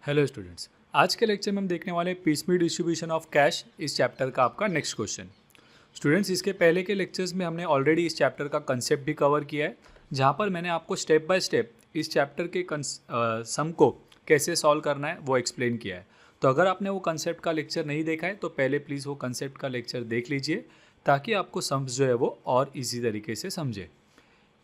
Hello students, आज के lecture में हम देखने वाले हैं पीसमील डिस्ट्रीब्यूशन ऑफ कैश इस चैप्टर का आपका नेक्स्ट क्वेश्चन। स्टूडेंट्स, इसके पहले के लेक्चर्स में हमने ऑलरेडी इस चैप्टर का कंसेप्ट भी कवर किया है, जहां पर मैंने आपको स्टेप बाय स्टेप इस चैप्टर के सम को कैसे सॉल्व करना है वो एक्सप्लेन किया है। तो अगर आपने वो कंसेप्ट का लेक्चर नहीं देखा है तो पहले प्लीज़ वो कंसेप्ट का लेक्चर देख लीजिए, ताकि आपको सम्स जो है वो और ईजी तरीके से समझे।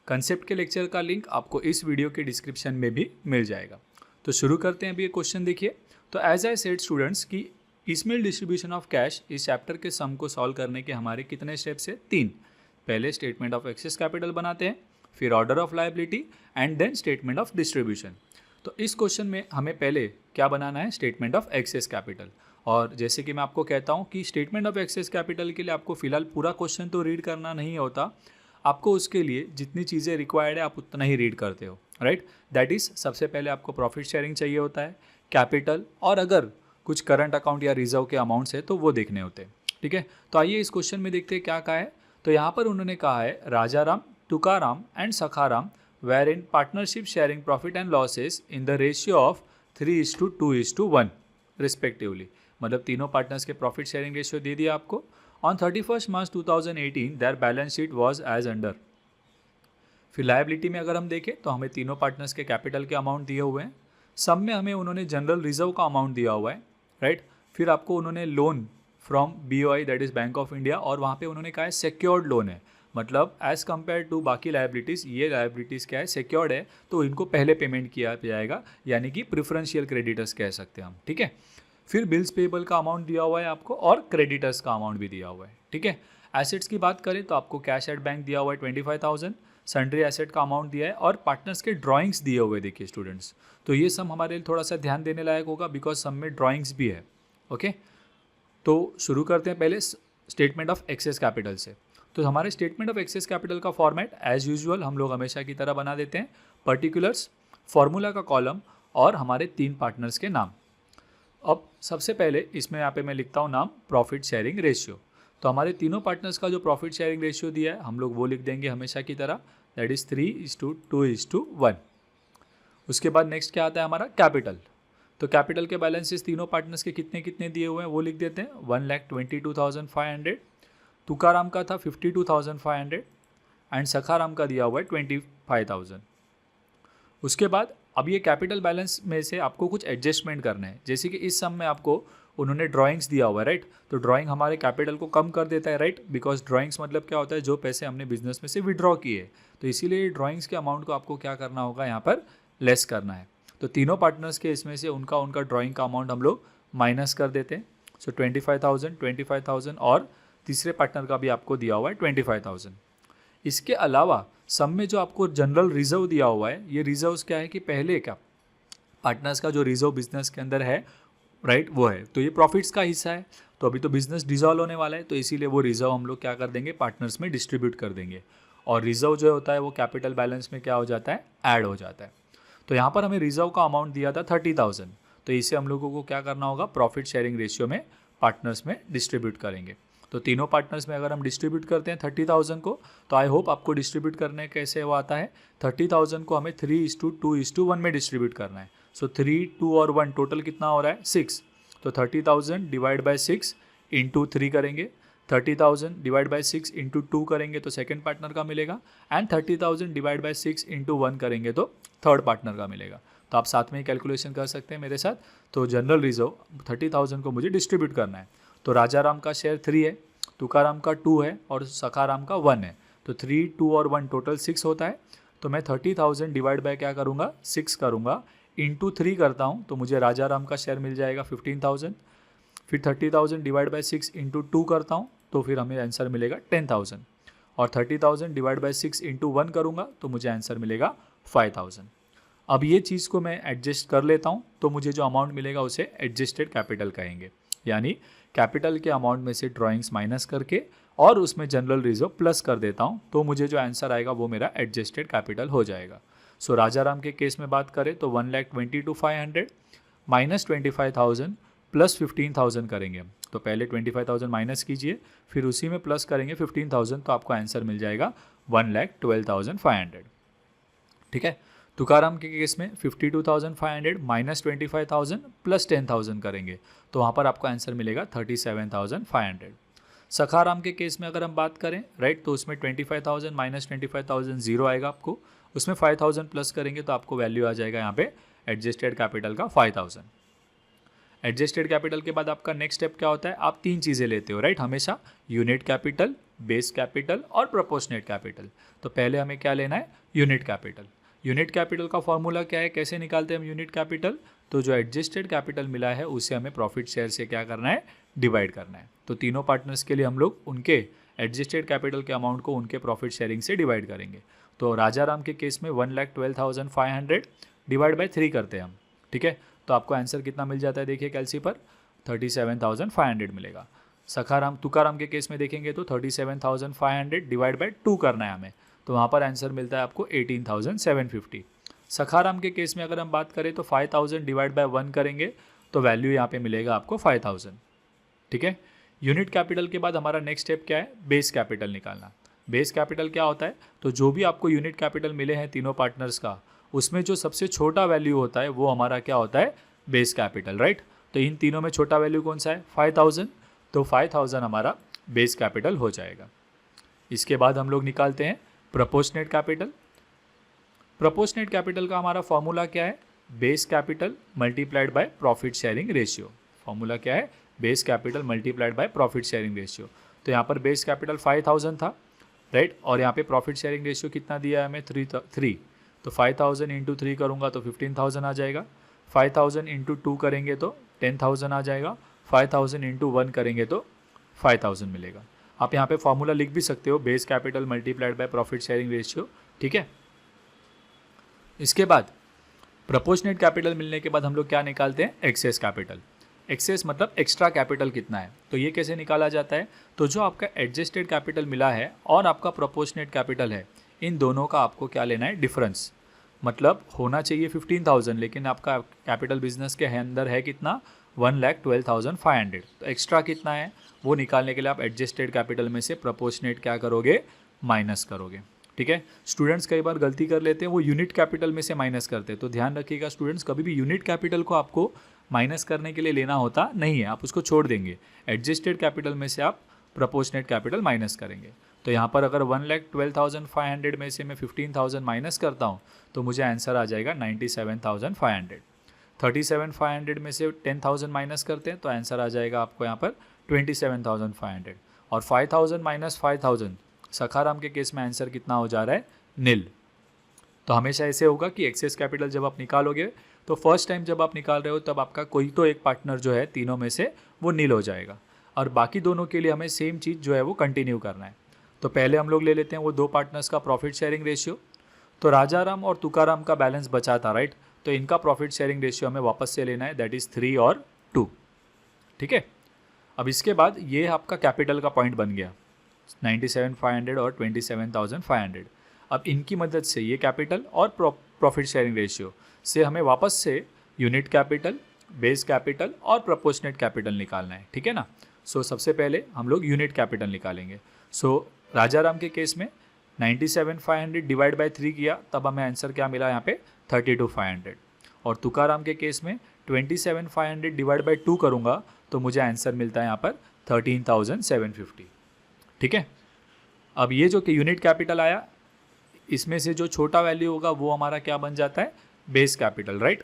कंसेप्ट के लेक्चर का लिंक आपको इस वीडियो के डिस्क्रिप्शन में भी मिल जाएगा। तो शुरू करते हैं। अभी ये क्वेश्चन देखिए। तो एज आई सेड स्टूडेंट्स की पीसमील डिस्ट्रीब्यूशन ऑफ कैश इस चैप्टर के सम को सॉल्व करने के हमारे कितने स्टेप्स है? 3। पहले स्टेटमेंट ऑफ एक्सेस कैपिटल बनाते हैं, फिर order of liability and then statement of distribution. तो इस क्वेश्चन में हमें पहले क्या बनाना है? Statement of excess capital. और जैसे कि मैं आपको कहता हूँ कि स्टेटमेंट ऑफ एक्सेस कैपिटल के लिए आपको फिलहाल पूरा क्वेश्चन तो रीड करना नहीं होता, आपको उसके लिए जितनी चीज़ें रिक्वायर्ड है आप उतना ही रीड करते हो, राइट। दैट इज़ सबसे पहले आपको प्रॉफिट शेयरिंग चाहिए होता है, कैपिटल, और अगर कुछ करंट अकाउंट या रिजर्व के अमाउंट्स है तो वो देखने होते हैं, ठीक है। तो आइए इस क्वेश्चन में देखते हैं क्या कहा है। तो यहाँ पर उन्होंने कहा है Rajaram, Tukaram and Sakharam were in partnership sharing profit and losses in the ratio of 3:2:1 respectively. मतलब तीनों पार्टनर्स के प्रॉफिट शेयरिंग रेशियो दे दिया आपको। On 31st March 2018 their balance sheet was as under। फिर लायबिलिटी में अगर हम देखें तो हमें तीनों पार्टनर्स के कैपिटल के अमाउंट दिए हुए हैं। सब में हमें उन्होंने जनरल रिजर्व का अमाउंट दिया हुआ है, राइट। फिर आपको उन्होंने loan from BOI that is bank of India, और वहाँ पे उन्होंने कहा है सिक्योर्ड लोन है। मतलब एज़ कम्पेयर टू बाकी लायबिलिटीज़, ये लायबिलिटीज़ क्या है? सिक्योर्ड है, तो इनको पहले पेमेंट किया जाएगा, यानी कि प्रिफरेंशियल क्रेडिटर्स कह सकते हैं हम, ठीक है। फिर बिल्स पेबल का अमाउंट दिया हुआ है आपको, और क्रेडिटर्स का अमाउंट भी दिया हुआ है, ठीक है। एसेट्स की बात करें तो आपको कैश एट बैंक दिया हुआ है 25,000, सन्ड्री एसेट का अमाउंट दिया है, और पार्टनर्स के ड्राइंग्स दिए हुए देखिए स्टूडेंट्स। तो ये सम हमारे लिए थोड़ा सा ध्यान देने लायक होगा, बिकॉज सम में ड्राइंग्स भी है, ओके। तो शुरू करते हैं पहले स्टेटमेंट ऑफ एक्सेस कैपिटल से। तो हमारे स्टेटमेंट ऑफ एक्सेस कैपिटल का फॉर्मेट एज यूजुअल हम लोग हमेशा की तरह बना देते हैं, पर्टिकुलर्स, फॉर्मूला का कॉलम, और हमारे 3 पार्टनर्स के नाम। अब सबसे पहले इसमें यहाँ पे मैं लिखता हूँ नाम प्रॉफिट शेयरिंग रेशियो। तो हमारे तीनों पार्टनर्स का जो प्रॉफिट शेयरिंग रेशियो दिया है हम लोग वो लिख देंगे हमेशा की तरह, दैट इज़ 3:2:1। उसके बाद नेक्स्ट क्या आता है हमारा? कैपिटल। तो कैपिटल के बैलेंसेस तीनों पार्टनर्स के कितने कितने दिए हुए हैं वो लिख देते हैं। 1,22,500, तुकाराम का था 52,500 एंड सखाराम का दिया हुआ है 25,000। उसके बाद अब ये कैपिटल बैलेंस में से आपको कुछ एडजस्टमेंट करना है, जैसे कि इस सम में आपको उन्होंने ड्राइंग्स दिया हुआ है, राइट। तो ड्राइंग हमारे कैपिटल को कम कर देता है, राइट, बिकॉज ड्राइंग्स मतलब क्या होता है? जो पैसे हमने बिजनेस में से विड्रॉ किए, तो इसीलिए ड्राइंग्स के अमाउंट को आपको क्या करना होगा? यहाँ पर लेस करना है। तो तीनों पार्टनर्स के इसमें से उनका ड्राइंग का अमाउंट हम लोग माइनस कर देते हैं। सो 25,000 और तीसरे पार्टनर का भी आपको दिया हुआ है 25,000। इसके अलावा सम में जो आपको जनरल रिजर्व दिया हुआ है, ये रिजर्व्स क्या है कि पहले क्या पार्टनर्स का जो रिजर्व बिजनेस के अंदर है, राइट, वो है। तो ये प्रॉफिट्स का हिस्सा है, तो अभी तो बिजनेस डिसॉल्व होने वाला है, तो इसीलिए वो रिजर्व हम लोग क्या कर देंगे? पार्टनर्स में डिस्ट्रीब्यूट कर देंगे। और रिजर्व जो होता है वो कैपिटल बैलेंस में क्या हो जाता है? ऐड हो जाता है। तो यहाँ पर हमें रिजर्व का अमाउंट दिया था 30,000, तो इसे हम लोगों को क्या करना होगा? प्रॉफिट शेयरिंग रेशियो में पार्टनर्स में डिस्ट्रीब्यूट करेंगे। तो तीनों पार्टनर्स में अगर हम डिस्ट्रीब्यूट करते हैं 30,000 को, तो आई होप आपको डिस्ट्रीब्यूट करने कैसे वो आता है। 30,000 को हमें 3:2:1 में डिस्ट्रीब्यूट करना है। सो 3, 2 और 1 टोटल कितना हो रहा है? 6। तो 30,000 डिवाइड बाई 6 इंटू 3 करेंगे, 30,000 डिवाइड बाई 6 इंटू 2 करेंगे तो सेकेंड पार्टनर का मिलेगा, एंड 30,000 डिवाइड बाई 6 इंटू 1 करेंगे तो थर्ड पार्टनर का मिलेगा। तो आप साथ में ही कैलकुलेशन कर सकते हैं मेरे साथ। तो जनरल रिजर्व 30,000 को मुझे डिस्ट्रीब्यूट करना है। तो राजाराम का शेयर 3 है, तुकाराम का 2 है, और सखाराम का 1 है। तो 3, 2 और 1 टोटल 6 होता है। तो मैं 30,000 डिवाइड बाय क्या करूँगा? 6 करूँगा, इंटू 3 करता हूँ, तो मुझे राजाराम का शेयर मिल जाएगा 15,000। फिर 30,000 डिवाइड बाय 6 इंटू 2 करता हूँ, तो फिर हमें आंसर मिलेगा 10,000। और 30,000 डिवाइड बाय 6 इंटू 1 करूँगा तो मुझे आंसर मिलेगा 5,000। अब ये चीज़ को मैं एडजस्ट कर लेता हूँ, तो मुझे जो अमाउंट मिलेगा उसे एडजस्टेड कैपिटल कहेंगे, यानी कैपिटल के अमाउंट में से ड्राइंग्स माइनस करके और उसमें जनरल रिजर्व प्लस कर देता हूँ, तो मुझे जो आंसर आएगा वो मेरा एडजस्टेड कैपिटल हो जाएगा। सो राजाराम के केस में बात करें तो 1,22,500 माइनस 25,000 प्लस 15,000 करेंगे हम। तो पहले 25,000 माइनस कीजिए, फिर उसी में प्लस करेंगे 15,000, तो आपको आंसर मिल जाएगा 1,12,500, ठीक है। तुकाराम के केस में 52,500 माइनस 25,000 प्लस 10,000 करेंगे तो वहाँ पर आपको आंसर मिलेगा 37,500। सखाराम के केस में अगर हम बात करें राइट, तो उसमें 25,000 माइनस 25,000 जीरो आएगा आपको, उसमें 5,000 प्लस करेंगे तो आपको वैल्यू आ जाएगा यहाँ पे एडजस्टेड कैपिटल का 5,000। एडजस्टेड कैपिटल के बाद आपका नेक्स्ट स्टेप क्या होता है, आप तीन चीज़ें लेते हो राइट हमेशा, यूनिट कैपिटल, बेस कैपिटल और प्रोपोर्शनेट कैपिटल। तो पहले हमें क्या लेना है, यूनिट कैपिटल। यूनिट कैपिटल का फॉर्मूला क्या है, कैसे निकालते हैं हम यूनिट कैपिटल, तो जो एडजस्टेड कैपिटल मिला है उसे हमें प्रॉफिट शेयर से क्या करना है, डिवाइड करना है। तो तीनों पार्टनर्स के लिए हम लोग उनके एडजस्टेड कैपिटल के अमाउंट को उनके प्रॉफिट शेयरिंग से डिवाइड करेंगे। तो राजाराम के केस में 1,12,500 डिवाइड बाई 3 करते हैं हम, ठीक है। तो आपको आंसर कितना मिल जाता है, देखिए कैलसी पर 37,500 मिलेगा। सखाराम तुकाराम के केस में देखेंगे तो 37,500 डिवाइड बाई 2 करना है हमें, तो वहाँ पर आंसर मिलता है आपको 18,750। सखाराम के केस में अगर हम बात करें तो 5,000 डिवाइड बाय 1 करेंगे तो वैल्यू यहाँ पे मिलेगा आपको 5,000, ठीक है। यूनिट कैपिटल के बाद हमारा नेक्स्ट स्टेप क्या है, बेस कैपिटल निकालना। बेस कैपिटल क्या होता है, तो जो भी आपको यूनिट कैपिटल मिले हैं तीनों पार्टनर्स का, उसमें जो सबसे छोटा वैल्यू होता है वो हमारा क्या होता है, बेस कैपिटल राइट। तो इन तीनों में छोटा वैल्यू कौन सा है, 5,000, तो 5,000 हमारा बेस कैपिटल हो जाएगा। इसके बाद हम लोग निकालते हैं प्रोपोर्शनेट कैपिटल। प्रोपोर्शनेट कैपिटल का हमारा फॉर्मूला क्या है, base capital multiplied by profit sharing ratio. Formula क्या है, base capital multiplied by profit sharing ratio. तो यहाँ पर बेस कैपिटल 5,000 था राइट, और यहाँ पे प्रॉफिट शेयरिंग रेशियो कितना दिया है हमें, 3। तो 5,000 इंटू 3 करूँगा तो 15,000 आ जाएगा। 5,000 इंटू 2 करेंगे तो 10,000 आ जाएगा। 5,000 इंटू 1 करेंगे तो 5,000 मिलेगा। आप यहाँ पे फॉर्मूला लिख भी सकते हो, base capital multiplied by profit sharing ratio, ठीक है। इसके बाद प्रोपोर्शनेट कैपिटल मिलने के बाद हम लोग क्या निकालते हैं, एक्सेस कैपिटल। एक्सेस मतलब एक्स्ट्रा कैपिटल कितना है, तो ये कैसे निकाला जाता है, तो जो आपका एडजस्टेड कैपिटल मिला है और आपका प्रोपोर्शनेट कैपिटल है, इन दोनों का आपको क्या लेना है, डिफरेंस। मतलब होना चाहिए 15,000 लेकिन आपका कैपिटल बिजनेस के अंदर है कितना, 1,12,500। तो एक्स्ट्रा कितना है वो निकालने के लिए आप एडजस्टेड कैपिटल में से प्रोपोर्शनेट क्या करोगे, माइनस करोगे, ठीक है। स्टूडेंट्स कई बार गलती कर लेते हैं, वो यूनिट कैपिटल में से माइनस करते हैं। तो ध्यान रखिएगा स्टूडेंट्स, कभी भी यूनिट कैपिटल को आपको माइनस करने के लिए लेना होता नहीं है, आप उसको छोड़ देंगे। एडजस्टेड कैपिटल में से आप प्रोपोर्शनेट कैपिटल माइनस करेंगे। तो यहाँ पर अगर 1,12,500 में से मैं 15,000 माइनस करता हूँ तो मुझे आंसर आ जाएगा 97,500। 37,500 में से 10,000 माइनस करते हैं तो आंसर आ जाएगा आपको यहाँ पर 27,500। और 5,000 माइनस 5,000, सखाराम के केस में आंसर कितना हो जा रहा है, नील। तो हमेशा ऐसे होगा कि एक्सेस कैपिटल जब आप निकालोगे तो फर्स्ट टाइम जब आप निकाल रहे हो तब आपका कोई तो एक पार्टनर जो है तीनों में से वो नील हो जाएगा, और बाकी दोनों के लिए हमें सेम चीज़ जो है वो कंटिन्यू करना है। तो पहले हम लोग ले लेते हैं वो दो पार्टनर्स का प्रॉफिट शेयरिंग रेशियो। तो राजाराम और तुकाराम का बैलेंस बचा था राइट, तो इनका प्रॉफिट शेयरिंग रेशियो हमें वापस से लेना है, दैट इज़ 3 और 2, ठीक है। अब इसके बाद ये आपका कैपिटल का पॉइंट बन गया 97,500 और 27,500। अब इनकी मदद से ये कैपिटल और प्रॉफिट शेयरिंग रेशियो से हमें वापस से यूनिट कैपिटल, बेस कैपिटल और प्रोपोर्शनेट कैपिटल निकालना है, ठीक है ना। सो सबसे पहले हम लोग यूनिट कैपिटल निकालेंगे। सो राजाराम के केस में 97,500 डिवाइड बाय 3 किया तब हमें आंसर क्या मिला यहाँ पे 32,500। और तुकाराम के केस में 27,500 डिवाइड बाय 2 करूँगा तो मुझे आंसर मिलता है यहाँ पर 13,750, ठीक है। अब ये जो कि यूनिट कैपिटल आया, इसमें से जो छोटा वैल्यू होगा वो हमारा क्या बन जाता है, बेस कैपिटल राइट।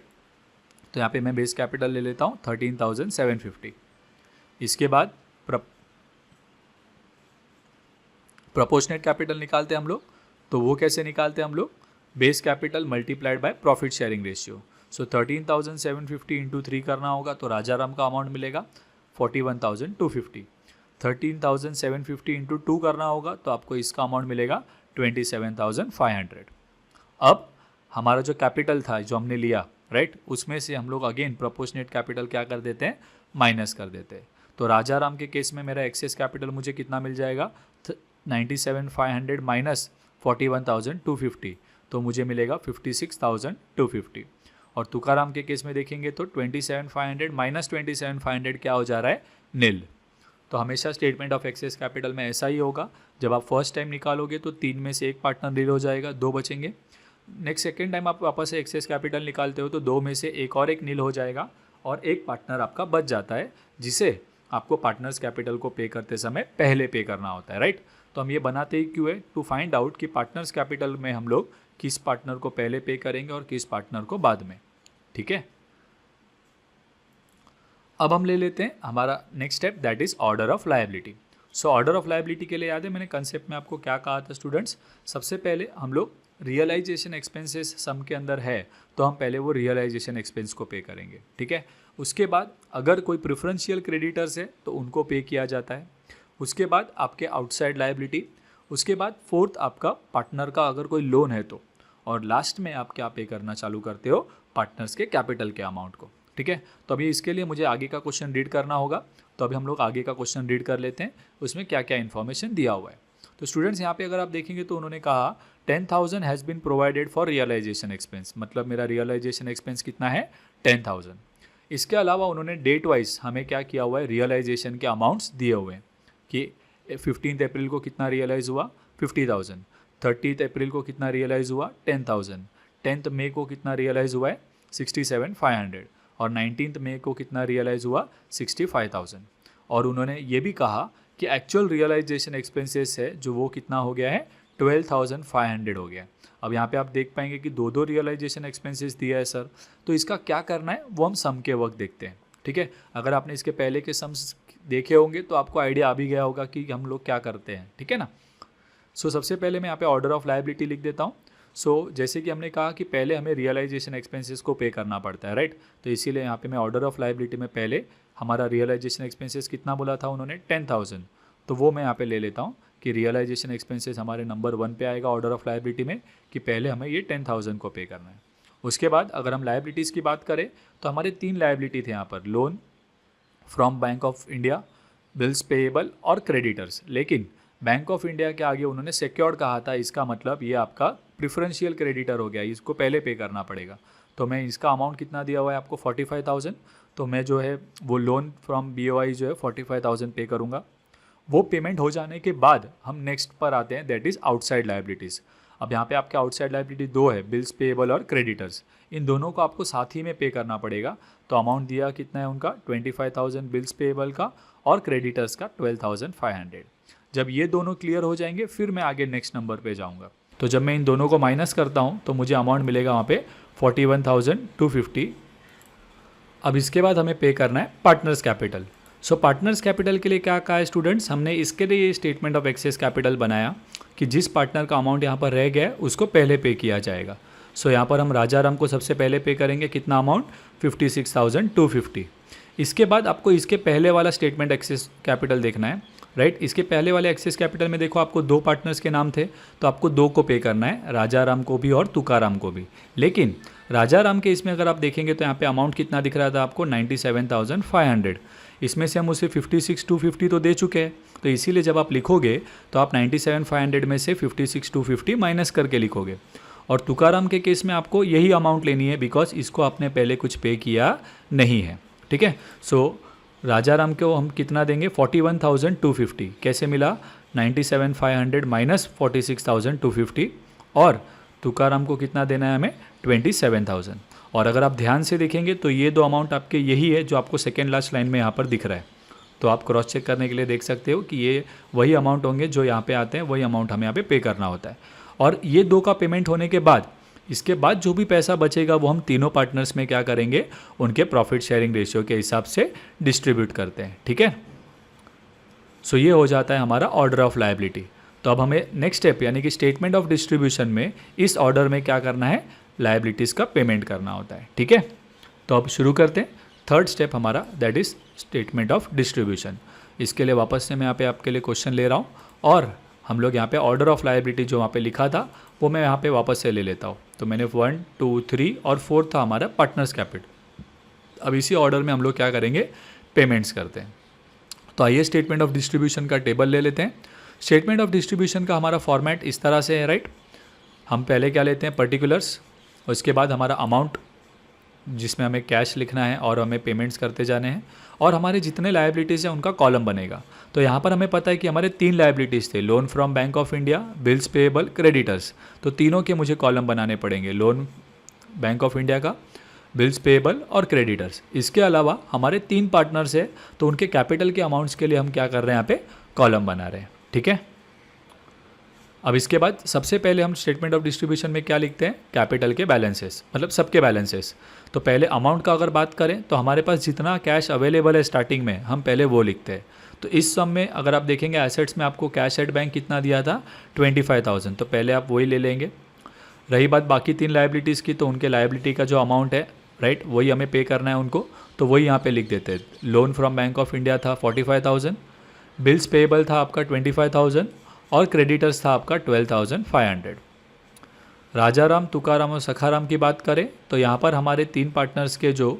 तो यहाँ पे मैं बेस कैपिटल ले लेता हूँ 13,750। इसके बाद प्रोपोर्शनेट कैपिटल निकालते हैं हम लोग। तो वो कैसे निकालते हैं हम लोग, base capital multiplied by profit sharing ratio. So 13,750 into 3 करना होगा तो राजाराम का अमाउंट मिलेगा 41,250। 13,750 इंटू 2 करना होगा तो आपको इसका अमाउंट मिलेगा 27,500। अब हमारा जो कैपिटल था जो हमने लिया राइट, उसमें से हम लोग अगेन प्रोपोर्शनेट कैपिटल क्या कर देते हैं, माइनस कर देते हैं। तो राजाराम के केस में मेरा एक्सेस कैपिटल मुझे कितना मिल जाएगा, 97,500 माइनस 41,250, तो मुझे मिलेगा 56,250। और तुकाराम के केस में देखेंगे तो 27,500 माइनस 27,500 क्या हो जा रहा है, नील। तो हमेशा स्टेटमेंट ऑफ एक्सेस कैपिटल में ऐसा ही होगा, जब आप फर्स्ट टाइम निकालोगे तो 3 में से एक पार्टनर नील हो जाएगा, 2 बचेंगे। नेक्स्ट सेकेंड टाइम आप वापस से एक्सेस कैपिटल निकालते हो तो 2 में से एक नील हो जाएगा और एक पार्टनर आपका बच जाता है, जिसे आपको पार्टनर्स कैपिटल को पे करते समय पहले पे करना होता है, राइट। तो हम ये बनाते ही क्यों है, टू फाइंड आउट कि पार्टनर्स कैपिटल में हम लोग किस पार्टनर को पहले पे करेंगे और किस पार्टनर को बाद में, ठीक है। अब हम ले लेते हैं हमारा next step, that is order of liability. So order of liability के लिए याद है मैंने कंसेप्ट में आपको क्या कहा था स्टूडेंट्स, सबसे पहले हम लोग रियलाइजेशन एक्सपेंसेस सम के अंदर है तो हम पहले वो रियलाइजेशन एक्सपेंस को पे करेंगे, ठीक है। उसके बाद अगर कोई प्रेफरेंशियल क्रेडिटर्स है तो उनको पे किया जाता है। उसके बाद आपके आउटसाइड लायबिलिटी, उसके बाद फोर्थ आपका पार्टनर का अगर कोई लोन है तो, और लास्ट में आप क्या पे करना चालू करते हो, पार्टनर्स के कैपिटल के अमाउंट को, ठीक है। तो अभी इसके लिए मुझे आगे का क्वेश्चन रीड करना होगा, तो अभी हम लोग आगे का क्वेश्चन रीड कर लेते हैं, उसमें क्या क्या इन्फॉर्मेशन दिया हुआ है। तो स्टूडेंट्स यहाँ पे अगर आप देखेंगे तो उन्होंने कहा 10,000 has been provided for realisation expense, मतलब मेरा रियलाइजेशन एक्सपेंस कितना है 10,000। इसके अलावा उन्होंने डेट वाइज हमें क्या किया हुआ है, रियलाइजेशन के अमाउंट्स दिए हुए हैं कि 15 अप्रैल को कितना रियलाइज़ हुआ 50,000, 30 अप्रैल को कितना रियलाइज़ हुआ 10,000, 10 मई को कितना रियलाइज़ हुआ है 67,500 और 19 मई को कितना रियलाइज़ हुआ 65,000। और उन्होंने ये भी कहा कि एक्चुअल रियलाइजेशन एक्सपेंसेस है जो वो कितना हो गया है 12,500 हो गया। अब यहाँ पे आप देख पाएंगे कि दो रियलाइजेशन एक्सपेंसेस दिया है सर, तो इसका क्या करना है वो हम सम के वक्त देखते हैं, ठीक है। अगर आपने इसके पहले के सम्स देखे होंगे तो आपको आइडिया आ भी गया होगा कि हम लोग क्या करते हैं, ठीक है ना। सो सबसे पहले मैं यहाँ पे ऑर्डर ऑफ लायबिलिटी लिख देता हूँ। सो जैसे कि हमने कहा कि पहले हमें रियलाइजेशन एक्सपेंसेस को पे करना पड़ता है, राइट। तो इसीलिए यहाँ पे मैं ऑर्डर ऑफ लायबिलिटी में पहले हमारा रियलाइजेशन एक्सपेंसेस कितना बोला था उन्होंने 10,000, तो वो मैं यहाँ पे ले लेता हूँ कि रियलाइजेशन एक्सपेंसेस हमारे नंबर 1 पे आएगा ऑर्डर ऑफ लायबिलिटी में, कि पहले हमें ये 10,000 को पे करना है। उसके बाद अगर हम लायबिलिटीज़ की बात करें तो हमारे 3 लायबिलिटी थे यहाँ पर, loan from Bank of India, bills payable और क्रेडिटर्स। लेकिन बैंक ऑफ इंडिया के आगे उन्होंने सिक्योर्ड कहा था, इसका मतलब ये आपका प्रिफरेंशियल क्रेडिटर हो गया, इसको पहले पे करना पड़ेगा। तो मैं इसका अमाउंट कितना दिया हुआ है आपको 45,000, तो मैं जो है वो लोन फ्रॉम BOI जो है 45,000 पे करूँगा। वो पेमेंट हो जाने के बाद हम नेक्स्ट पर आते हैं, दैट इज़ आउटसाइड लायबिलिटीज़। अब यहाँ पे आपके आउटसाइड लायबिलिटी 2 है, बिल्स पेएबल और क्रेडिटर्स। इन दोनों को आपको साथ ही में पे करना पड़ेगा। तो अमाउंट दिया कितना है उनका 25,000 बिल्स पेएबल का और क्रेडिटर्स का 12,500। जब ये दोनों क्लियर हो जाएंगे फिर मैं आगे नेक्स्ट नंबर पे जाऊँगा। तो जब मैं इन दोनों को माइनस करता हूँ तो मुझे अमाउंट मिलेगा वहाँ पे 41,250। अब इसके बाद हमें पे करना है पार्टनर्स कैपिटल। सो पार्टनर्स कैपिटल के लिए क्या कहा है स्टूडेंट्स, हमने इसके लिए ये स्टेटमेंट ऑफ एक्सेस कैपिटल बनाया कि जिस पार्टनर का अमाउंट यहाँ पर रह गया है उसको पहले पे किया जाएगा। सो यहाँ पर हम राजाराम को सबसे पहले पे करेंगे, कितना अमाउंट 56,250। इसके बाद आपको इसके पहले वाला स्टेटमेंट एक्सेस कैपिटल देखना है, राइट। इसके पहले वाले एक्सेस कैपिटल में देखो आपको 2 पार्टनर्स के नाम थे, तो आपको 2 को पे करना है, राजाराम को भी और तुकाराम को भी। लेकिन राजाराम के इसमें अगर आप देखेंगे तो यहाँ पे अमाउंट कितना दिख रहा था आपको 97,500। इसमें से हम उसे 56,250 तो दे चुके हैं, तो इसीलिए जब आप लिखोगे तो आप 97,500 में से 56,250 माइनस करके लिखोगे। और तुकाराम के केस में आपको यही अमाउंट लेनी है बिकॉज इसको आपने पहले कुछ पे किया नहीं है, ठीक है। सो राजाराम को हम कितना देंगे 41,250, कैसे मिला 97,500 माइनस 46,250, और तुकाराम को कितना देना है हमें 27,000। और अगर आप ध्यान से देखेंगे तो ये 2 अमाउंट आपके यही है जो आपको सेकेंड लास्ट लाइन में यहाँ पर दिख रहा है। तो आप क्रॉस चेक करने के लिए देख सकते हो कि ये वही अमाउंट होंगे जो यहाँ पे आते हैं, वही अमाउंट हमें यहाँ पे करना होता है। और ये 2 का पेमेंट होने के बाद इसके बाद जो भी पैसा बचेगा वो हम तीनों पार्टनर्स में क्या करेंगे, उनके प्रॉफिट शेयरिंग रेशियो के हिसाब से डिस्ट्रीब्यूट करते हैं, ठीक है। सो ये हो जाता है हमारा ऑर्डर ऑफ लायबिलिटी। तो अब हमें नेक्स्ट स्टेप यानी कि स्टेटमेंट ऑफ डिस्ट्रीब्यूशन में इस ऑर्डर में क्या करना है, लायबिलिटीज़ का पेमेंट करना होता है, ठीक है। तो अब शुरू करते हैं। थर्ड स्टेप हमारा that is statement of distribution. इसके लिए वापस से मैं यहाँ पे आपके लिए क्वेश्चन ले रहा हूँ और हम लोग यहाँ पे ऑर्डर ऑफ लायबिलिटी जो वहाँ पे लिखा था वो मैं यहाँ पे वापस से ले लेता हूँ। तो मैंने 1, 2, 3 और 4 था हमारा पार्टनर्स कैपिटल। अब इसी ऑर्डर में हम लोग क्या करेंगे, पेमेंट्स करते हैं। तो आइए स्टेटमेंट ऑफ डिस्ट्रीब्यूशन का टेबल ले लेते हैं। स्टेटमेंट ऑफ डिस्ट्रीब्यूशन का हमारा फॉर्मेट इस तरह से है, राइट। हम पहले क्या लेते हैं, पर्टिकुलर्स, उसके बाद हमारा अमाउंट जिसमें हमें कैश लिखना है और हमें पेमेंट्स करते जाने हैं, और हमारे जितने लायबिलिटीज़ हैं उनका कॉलम बनेगा। तो यहाँ पर हमें पता है कि हमारे 3 लायबिलिटीज़ थे, loan from Bank of India, bills payable, creditors. तो तीनों के मुझे कॉलम बनाने पड़ेंगे, लोन बैंक ऑफ इंडिया का, बिल्स पेएबल और क्रेडिटर्स। इसके अलावा हमारे 3 पार्टनर्स हैं, तो उनके कैपिटल के अमाउंट्स के लिए हम क्या कर रहे हैं, यहाँ पे कॉलम बना रहे हैं। ठीक है, अब इसके बाद सबसे पहले हम स्टेटमेंट ऑफ डिस्ट्रीब्यूशन में क्या लिखते हैं, कैपिटल के बैलेंसेस, मतलब सबके बैलेंसेस। तो पहले अमाउंट का अगर बात करें तो हमारे पास जितना कैश अवेलेबल है स्टार्टिंग में, हम पहले वो लिखते हैं। तो इस सम में अगर आप देखेंगे एसेट्स में आपको कैश एट बैंक कितना दिया था, 25,000, तो पहले आप वही ले लेंगे। रही बात बाकी 3 लायबिलिटीज़ की, तो उनके लायबिलिटी का जो अमाउंट है, राइट, वही हमें पे करना है उनको, तो वही यहाँ पे लिख देते हैं। Loan from Bank of India था 45,000, बिल्स पेएबल था आपका 25,000 और क्रेडिटर्स था आपका 12,500। राजा राम, तुकाराम और सखाराम की बात करें तो यहाँ पर हमारे 3 पार्टनर्स के जो,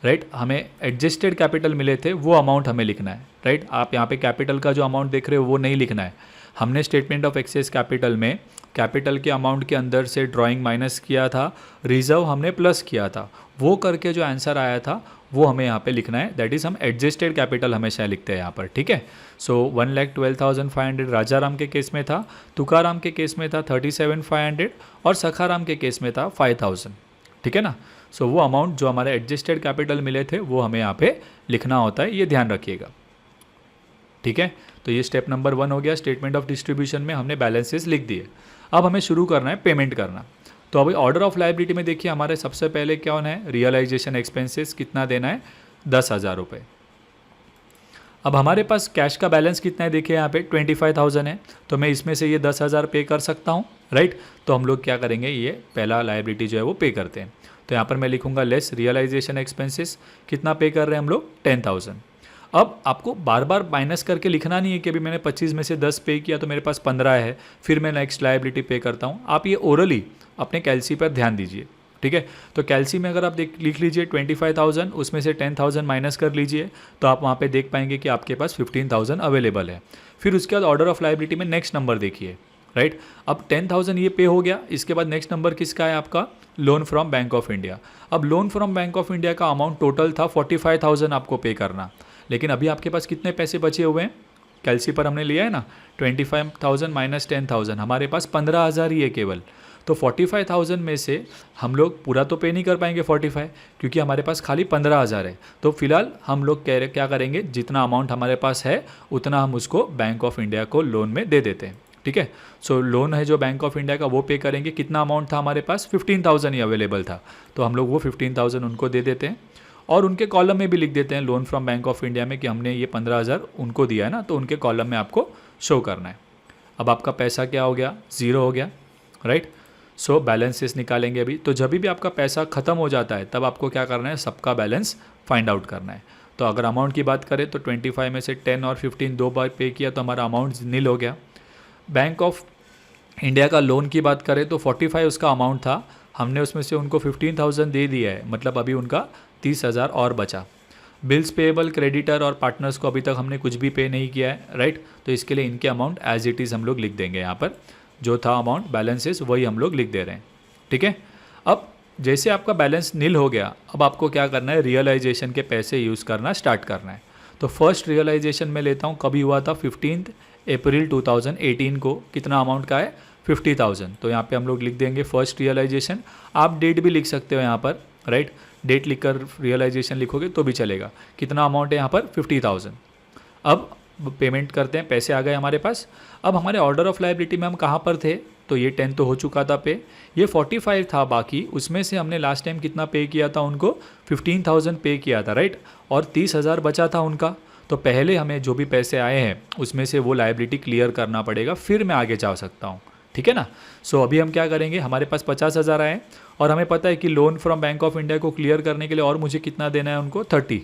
राइट, हमें एडजस्टेड कैपिटल मिले थे वो अमाउंट हमें लिखना है। राइट, आप यहाँ पे कैपिटल का जो अमाउंट देख रहे हो वो नहीं लिखना है। हमने स्टेटमेंट ऑफ एक्सेस कैपिटल में कैपिटल के अमाउंट के अंदर से ड्राइंग माइनस किया था, रिजर्व हमने प्लस किया था, वो करके जो आंसर आया था वो हमें यहाँ पे लिखना है। दैट इज़ हम एडजस्टेड कैपिटल हमेशा लिखते हैं यहाँ पर। ठीक है, सो 1,12,500 राजाराम के केस में था, तुकाराम के केस में था 37,500 और सखाराम के केस में था 5,000। ठीक है ना, सो वो अमाउंट जो हमारे एडजस्टेड कैपिटल मिले थे वो हमें यहाँ पे लिखना होता है, ये ध्यान रखिएगा। ठीक है, तो ये स्टेप नंबर 1 हो गया। स्टेटमेंट ऑफ डिस्ट्रीब्यूशन में हमने बैलेंसेस लिख दिए। अब हमें शुरू करना है पेमेंट करना। तो अभी ऑर्डर ऑफ लायबिलिटी में देखिए हमारे सबसे पहले क्या होना है, रियलाइजेशन एक्सपेंसेस कितना देना है, 10,000 रुपये। अब हमारे पास कैश का बैलेंस कितना है, देखिए यहाँ पे 25,000 है, तो मैं इसमें से ये 10,000 पे कर सकता हूँ। राइट, तो हम लोग क्या करेंगे, ये पहला लायबिलिटी जो है वो पे करते हैं। तो यहाँ पर मैं लिखूंगा लेस रियलाइजेशन एक्सपेंसेस, कितना पे कर रहे हैं हम लोग, 10,000। अब आपको बार बार माइनस करके लिखना नहीं है कि अभी मैंने 25 में से 10 पे किया तो मेरे पास 15 है, फिर मैं नेक्स्ट लायबिलिटी पे करता हूँ। आप ये ओरली अपने कैलसी पर ध्यान दीजिए। ठीक है, तो कैलसी में अगर आप लिख लीजिए 25,000, उसमें से 10,000 माइनस कर लीजिए, तो आप वहाँ पे देख पाएंगे कि आपके पास 15,000 अवेलेबल है। फिर उसके बाद ऑर्डर ऑफ लायबिलिटी में नेक्स्ट नंबर देखिए। राइट, अब 10,000 ये पे हो गया, इसके बाद नेक्स्ट नंबर किसका है आपका, loan from Bank of India. अब loan from Bank of India का अमाउंट टोटल था 45,000 आपको पे करना, लेकिन अभी आपके पास कितने पैसे बचे हुए हैं, कैलसी पर हमने लिया है ना, 25,000 माइनस 10,000, हमारे पास 15,000 ही है केवल। तो 45,000 में से हम लोग पूरा तो पे नहीं कर पाएंगे 45, क्योंकि हमारे पास खाली 15,000 है। तो फिलहाल हम लोग क्या करेंगे, जितना अमाउंट हमारे पास है उतना हम उसको बैंक ऑफ इंडिया को लोन में दे देते हैं। ठीक है, सो लोन है जो बैंक ऑफ इंडिया का वो पे करेंगे। कितना अमाउंट था हमारे पास, 15,000 ही अवेलेबल था, तो हम लोग वो 15,000 उनको दे देते हैं और उनके कॉलम में भी लिख देते हैं loan from Bank of India में कि हमने ये 15,000 उनको दिया है ना, तो उनके कॉलम में आपको शो करना है। अब आपका पैसा क्या हो गया, 0 हो गया। राइट, सो बैलेंसेस निकालेंगे अभी। तो जब भी आपका पैसा ख़त्म हो जाता है तब आपको क्या करना है, सबका बैलेंस फाइंड आउट करना है। तो अगर अमाउंट की बात करें तो 25 में से 10 और 15 दो बार पे किया तो हमारा अमाउंट नील हो गया। बैंक ऑफ इंडिया का लोन की बात करें तो 45 उसका अमाउंट था, हमने उसमें से उनको 15,000 दे दिया है, मतलब अभी उनका 30,000 और बचा। बिल्स पेएबल, क्रेडिटर और पार्टनर्स को अभी तक हमने कुछ भी पे नहीं किया है। राइट, तो इसके लिए इनके अमाउंट एज इट इज़ हम लोग लिख देंगे। यहाँ पर जो था अमाउंट बैलेंसेस वही हम लोग लिख दे रहे हैं। ठीक है, अब जैसे आपका बैलेंस नील हो गया, अब आपको क्या करना है, रियलाइजेशन के पैसे यूज़ करना स्टार्ट करना है। तो फर्स्ट रियलाइजेशन में लेता हूँ, कभी हुआ था 15 अप्रैल 2018 को। कितना अमाउंट का है, 50,000। तो यहाँ पे हम लोग लिख देंगे फर्स्ट रियलाइजेशन। आप डेट भी लिख सकते हो यहाँ पर। राइट, डेट लिखकर रियलाइजेशन लिखोगे तो भी चलेगा। कितना अमाउंट है यहाँ पर, 50,000। अब पेमेंट करते हैं, पैसे आ गए हमारे पास। अब हमारे ऑर्डर ऑफ लायबिलिटी में हम कहाँ पर थे, तो ये 10 तो हो चुका था पे, ये 45 था बाकी, उसमें से हमने लास्ट टाइम कितना पे किया था उनको, 15,000 पे किया था। राइट, और 30,000 बचा था उनका। तो पहले हमें जो भी पैसे आए हैं उसमें से वो लायबिलिटी क्लियर करना पड़ेगा, फिर मैं आगे जा सकता हूँ। ठीक है ना, सो अभी हम क्या करेंगे, हमारे पास 50,000 आए और हमें पता है कि loan from Bank of India को क्लियर करने के लिए और मुझे कितना देना है उनको, 30।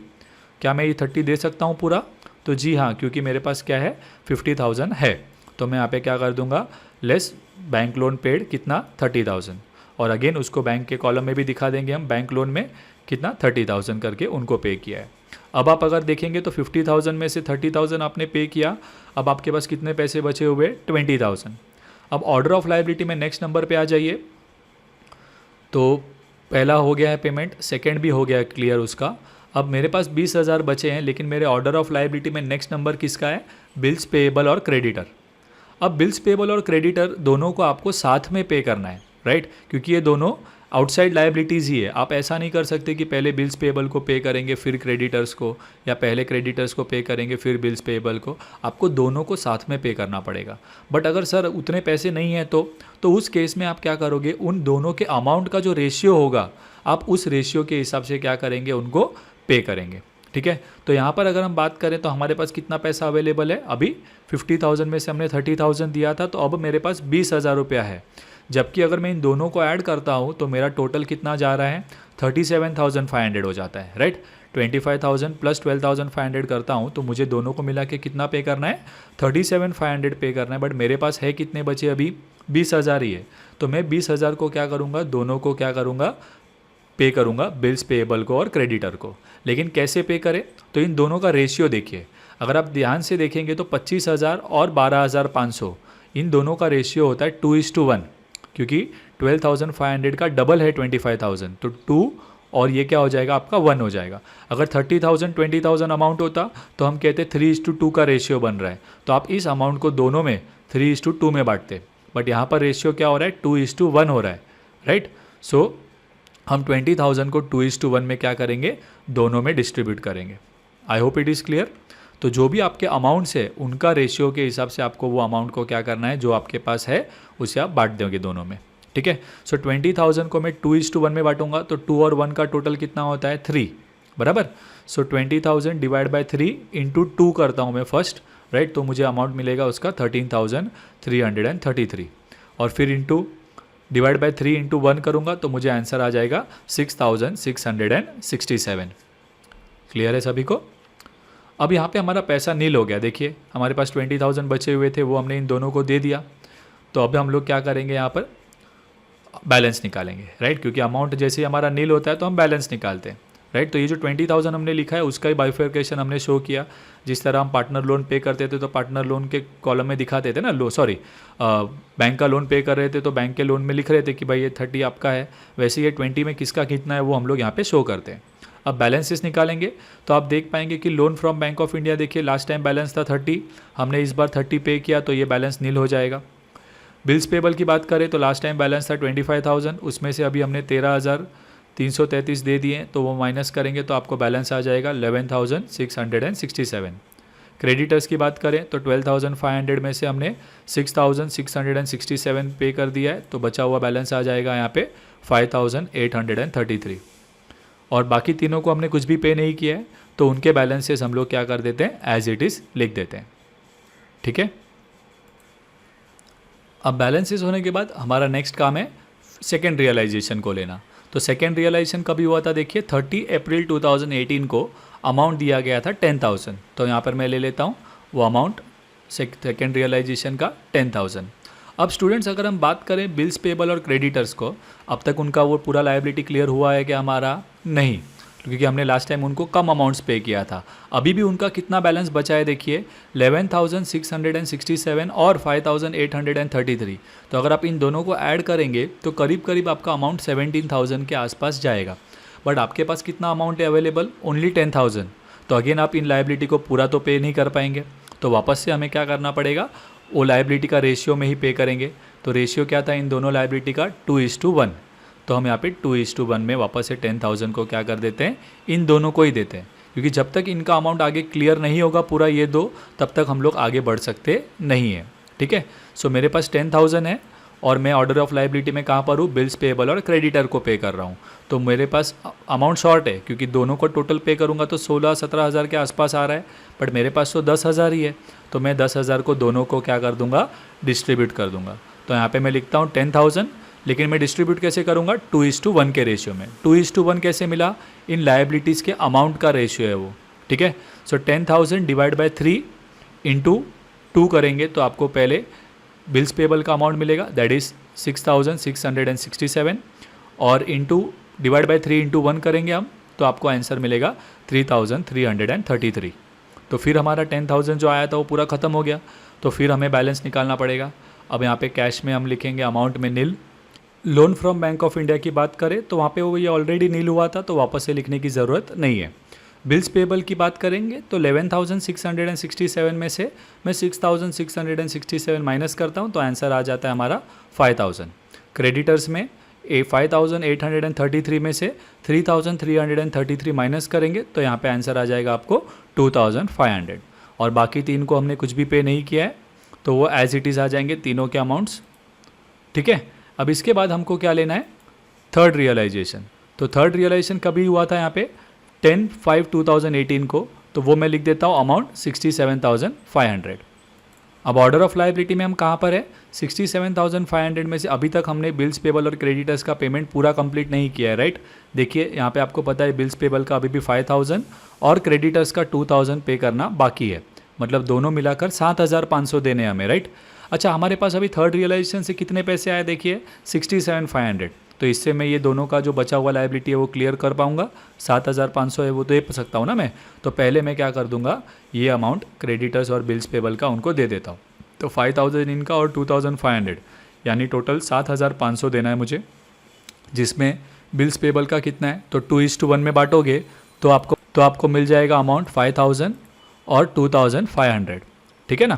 क्या मैं ये 30 दे सकता हूँ पूरा, तो जी हाँ, क्योंकि मेरे पास क्या है, 50,000 है। तो मैं यहाँ पे क्या कर दूंगा, लेस बैंक लोन पेड कितना, 30,000, और अगेन उसको बैंक के कॉलम में भी दिखा देंगे हम, बैंक लोन में कितना 30,000 करके उनको पे किया है। अब आप अगर देखेंगे तो 50,000 में से 30,000 आपने पे किया, अब आपके पास कितने पैसे बचे हुए, 20,000। अब ऑर्डर ऑफ लायबिलिटी में नेक्स्ट नंबर पे आ जाइए। तो पहला हो गया है पेमेंट, सेकंड भी हो गया है क्लियर उसका। अब मेरे पास 20,000 बचे हैं, लेकिन मेरे ऑर्डर ऑफ लायबिलिटी में नेक्स्ट नंबर किसका है? बिल्स पेएबल और क्रेडिटर। अब बिल्स पेएबल और क्रेडिटर दोनों को आपको साथ में पे करना है, राइट, क्योंकि ये दोनों आउटसाइड लायबिलिटीज़ ही है। आप ऐसा नहीं कर सकते कि पहले बिल्स पेएबल को पे करेंगे फिर क्रेडिटर्स को, या पहले क्रेडिटर्स को पे करेंगे फिर बिल्स पेएबल को। आपको दोनों को साथ में पे करना पड़ेगा। बट अगर सर उतने पैसे नहीं हैं तो उस केस में आप क्या करोगे? उन दोनों के अमाउंट का जो रेशियो होगा, आप उस रेशियो के हिसाब से क्या करेंगे? उनको पे करेंगे, ठीक है। तो यहाँ पर अगर हम बात करें तो हमारे पास कितना पैसा अवेलेबल है? अभी 50,000 में से हमने 30,000 दिया था, तो अब मेरे पास 20,000 रुपया है। जबकि अगर मैं इन दोनों को ऐड करता हूँ तो मेरा टोटल कितना जा रहा है? 37,500 हो जाता है, राइट। 25,000 प्लस 12,500 करता हूँ तो मुझे दोनों को मिला के कितना पे करना है? 37,500 पे करना है। बट मेरे पास है कितने बचे अभी? 20,000 ही है। तो मैं 20,000 को क्या करूँगा? दोनों को क्या करूँगा? पे करूँगा, बिल्स पेएबल को और क्रेडिटर को। लेकिन कैसे पे करें? तो इन दोनों का रेशियो देखिए। अगर आप ध्यान से देखेंगे तो 25,000 और 12,500 इन दोनों का रेशियो होता है 2:1, क्योंकि 12,500 का डबल है 25,000, तो 2 और ये क्या हो जाएगा? आपका 1 हो जाएगा। अगर 30,000 20,000 अमाउंट होता तो हम कहते 3:2 का रेशियो बन रहा है, तो आप इस अमाउंट को दोनों में 3:2 में बांटते। बट यहाँ पर रेशियो क्या हो रहा है? 2:1 हो रहा है, राइट। सो हम 20,000 को 2:1 में क्या करेंगे? दोनों में डिस्ट्रीब्यूट करेंगे। I hope it is clear. तो जो भी आपके अमाउंट्स है उनका रेशियो के हिसाब से आपको वो अमाउंट को क्या करना है? जो आपके पास है उसे आप बांट दोगे दोनों में, ठीक है। सो 20,000 को मैं 2:1 में बांटूंगा तो 2 और 1 का टोटल कितना होता है? 3, बराबर। सो 20,000 डिवाइड बाय 3 इंटू 2 करता हूँ मैं फर्स्ट, राइट। तो मुझे अमाउंट मिलेगा उसका 13,333, और फिर इंटू डिवाइड बाय 3 इंटू 1 करूँगा तो मुझे आंसर आ जाएगा 6,667। क्लियर है सभी को? अब यहाँ पे हमारा पैसा नील हो गया। देखिए हमारे पास 20,000 बचे हुए थे, वो हमने इन दोनों को दे दिया। तो अब हम लोग क्या करेंगे? यहाँ पर बैलेंस निकालेंगे, राइट, क्योंकि अमाउंट जैसे ही हमारा नील होता है तो हम बैलेंस निकालते हैं, राइट। तो ये जो 20,000 हमने लिखा है उसका ही बाइफर्केशन हमने शो किया। जिस तरह हम पार्टनर लोन पे करते थे तो पार्टनर लोन के कॉलम में दिखाते थे ना, बैंक का लोन पे कर रहे थे तो बैंक के लोन में लिख रहे थे कि भाई ये 30 आपका है, वैसे ये 20 में किसका कितना है वो हम लोग यहाँ पे शो करते हैं। अब बैलेंसेस निकालेंगे तो आप देख पाएंगे कि loan from Bank of India, देखिए लास्ट टाइम बैलेंस था 30, हमने इस बार 30 पे किया तो ये बैलेंस नील हो जाएगा। बिल्स पेबल की बात करें तो लास्ट टाइम बैलेंस था 25,000, उसमें से अभी हमने 13,333 दे दिए, तो वो माइनस करेंगे तो आपको बैलेंस आ जाएगा 11,667। क्रेडिटर्स की बात करें तो 12,500 में से हमने 6,667 पे कर दिया है, तो बचा हुआ बैलेंस आ जाएगा यहाँ पे 5,833। और बाकी तीनों को हमने कुछ भी पे नहीं किया है तो उनके बैलेंसेस हम लोग क्या कर देते हैं? एज इट इज़ लिख देते हैं, ठीक है। अब बैलेंसेस होने के बाद हमारा नेक्स्ट काम है सेकेंड रियलाइजेशन को लेना। तो सेकेंड रियलाइजेशन कभी हुआ था? देखिए 30 अप्रैल 2018 को अमाउंट दिया गया था 10,000। तो यहाँ पर मैं ले लेता हूँ वो अमाउंट सेकेंड रियलाइजेशन का 10,000। अब स्टूडेंट्स अगर हम बात करें बिल्स पेबल और क्रेडिटर्स को, अब तक उनका वो पूरा लायबिलिटी क्लियर हुआ है क्या हमारा? नहीं, क्योंकि हमने लास्ट टाइम उनको कम अमाउंट्स पे किया था। अभी भी उनका कितना बैलेंस बचा है? देखिए 11,667 और 5,833। तो अगर आप इन दोनों को ऐड करेंगे तो करीब करीब आपका अमाउंट 17,000 के आसपास जाएगा। बट आपके पास कितना अमाउंट है अवेलेबल? ओनली 10,000। तो अगेन आप इन लायबिलिटी को पूरा तो पे नहीं कर पाएंगे, तो वापस से हमें क्या करना पड़ेगा? वो लायबिलिटी का रेशियो में ही पे करेंगे। तो रेशियो क्या था इन दोनों लायबिलिटी का? 2:1। तो हम यहाँ पे 2:1 में वापस से 10,000 को क्या कर देते हैं? इन दोनों को ही देते हैं, क्योंकि जब तक इनका अमाउंट आगे क्लियर नहीं होगा पूरा ये दो, तब तक हम लोग आगे बढ़ सकते नहीं हैं, ठीक है। सो मेरे पास 10,000 है और मैं ऑर्डर ऑफ लायबिलिटी में कहाँ पर हूँ? बिल्स पेएबल और क्रेडिटर को पे कर रहा हूँ। तो मेरे पास अमाउंट शॉर्ट है, क्योंकि दोनों को टोटल पे करूँगा तो 16-17 हज़ार के आसपास आ रहा है, बट मेरे पास तो 10,000 ही है। तो मैं 10,000 को दोनों को क्या कर दूँगा? डिस्ट्रीब्यूट कर दूँगा। तो यहाँ पर मैं लिखता हूँ 10,000, लेकिन मैं डिस्ट्रीब्यूट कैसे करूँगा? 2:1 के रेशियो में। 2:1 कैसे मिला? इन लायबिलिटीज़ के अमाउंट का रेशियो है वो, ठीक है। सो 10,000 डिवाइड बाय 3 इंटू 2 करेंगे तो आपको पहले बिल्स पेबल का अमाउंट मिलेगा, दैट इज़ 6,667, और इंटू डिवाइड बाय 3 इंटू 1 करेंगे हम तो आपको आंसर मिलेगा 3,333। तो फिर हमारा 10,000 जो आया था वो पूरा ख़त्म हो गया। तो फिर हमें बैलेंस निकालना पड़ेगा। अब यहाँ पे कैश में हम लिखेंगे अमाउंट में nil, loan from Bank of India की बात करें तो वहाँ पे वो ये ऑलरेडी नील हुआ था, तो वापस से लिखने की ज़रूरत नहीं है। बिल्स पेबल की बात करेंगे तो 11,667 में से मैं 6,667 माइनस करता हूँ तो आंसर आ जाता है हमारा 5,000। क्रेडिटर्स में 5,833 में से 3,333 माइनस करेंगे तो यहाँ पे आंसर आ जाएगा आपको 2,500। और बाकी तीन को हमने कुछ भी पे नहीं किया है तो वो एज इट इज़ आ जाएंगे तीनों के अमाउंट्स। ठीक है, अब इसके बाद हमको क्या लेना है, थर्ड रियलाइजेशन। तो थर्ड रियलाइजेशन कभी हुआ था यहाँ पे 10/5/2018 को, तो वो मैं लिख देता हूँ अमाउंट 67,500। अब ऑर्डर ऑफ लायबिलिटी में हम कहाँ पर है, 67,500 में से अभी तक हमने बिल्स पेबल और क्रेडिटर्स का पेमेंट पूरा कंप्लीट नहीं किया है, राइट। देखिए यहाँ पे आपको पता है बिल्स पेबल का अभी भी 5,000 और क्रेडिटर्स का 2,000 पे करना बाकी है, मतलब दोनों मिलाकर 7,500 देने हमें, राइट। अच्छा, हमारे पास अभी थर्ड रियलाइजेशन से कितने पैसे आए, देखिए 67,500। तो इससे मैं ये दोनों का जो बचा हुआ लायबिलिटी है वो क्लियर कर पाऊंगा। 7,500 है वो दे सकता हूँ ना मैं, तो पहले मैं क्या कर दूंगा, ये अमाउंट क्रेडिटर्स और बिल्स पेबल का उनको दे देता हूँ। तो 5,000 इनका और 2,500 यानी टोटल 7,500 देना है मुझे, जिसमें बिल्स पेबल का कितना है, तो 2:1 में बांटोगे तो आपको मिल जाएगा अमाउंट 5,000 और 2,500। ठीक है ना।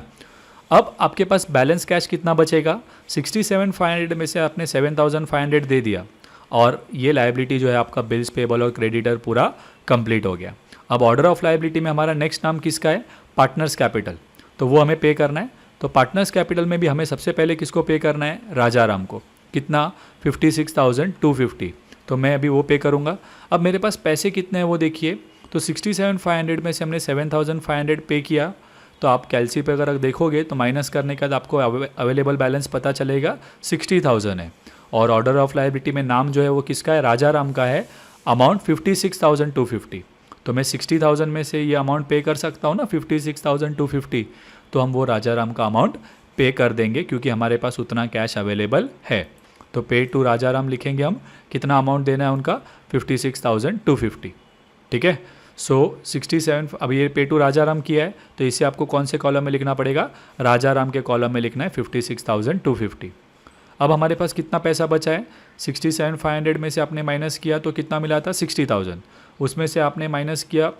अब आपके पास बैलेंस कैश कितना बचेगा, 67,500 में से आपने 7,500 दे दिया और ये लायबिलिटी जो है आपका बिल्स पेबल और क्रेडिटर पूरा कंप्लीट हो गया। अब ऑर्डर ऑफ लायबिलिटी में हमारा नेक्स्ट नाम किसका है, पार्टनर्स कैपिटल, तो वो हमें पे करना है। तो पार्टनर्स कैपिटल में भी हमें सबसे पहले किसको पे करना है, राजा राम को। कितना, 56,250, तो मैं अभी वो पे करूँगा। अब मेरे पास पैसे कितने हैं वो देखिए, तो 67,500 में से हमने 7,500 पे किया, तो आप कैलसी पे अगर देखोगे तो माइनस करने के बाद आपको अवेलेबल बैलेंस पता चलेगा 60,000 है। और ऑर्डर ऑफ लायबिलिटी में नाम जो है वो किसका है, राजा राम का है, अमाउंट 56,250। तो मैं 60,000 में से ये अमाउंट पे कर सकता हूँ ना, 56,250, तो हम वो राजा राम का अमाउंट पे कर देंगे क्योंकि हमारे पास उतना कैश अवेलेबल है। तो पे टू राजा राम लिखेंगे हम, कितना अमाउंट देना है उनका, 56,250। ठीक है। सो 67, अब ये पे टू राजा राम किया है तो इसे आपको कौन से कॉलम में लिखना पड़ेगा, राजा राम के कॉलम में लिखना है 56,250। अब हमारे पास कितना पैसा बचा है, 67,500 में से आपने माइनस किया तो कितना मिला था, 60,000, उसमें से आपने माइनस किया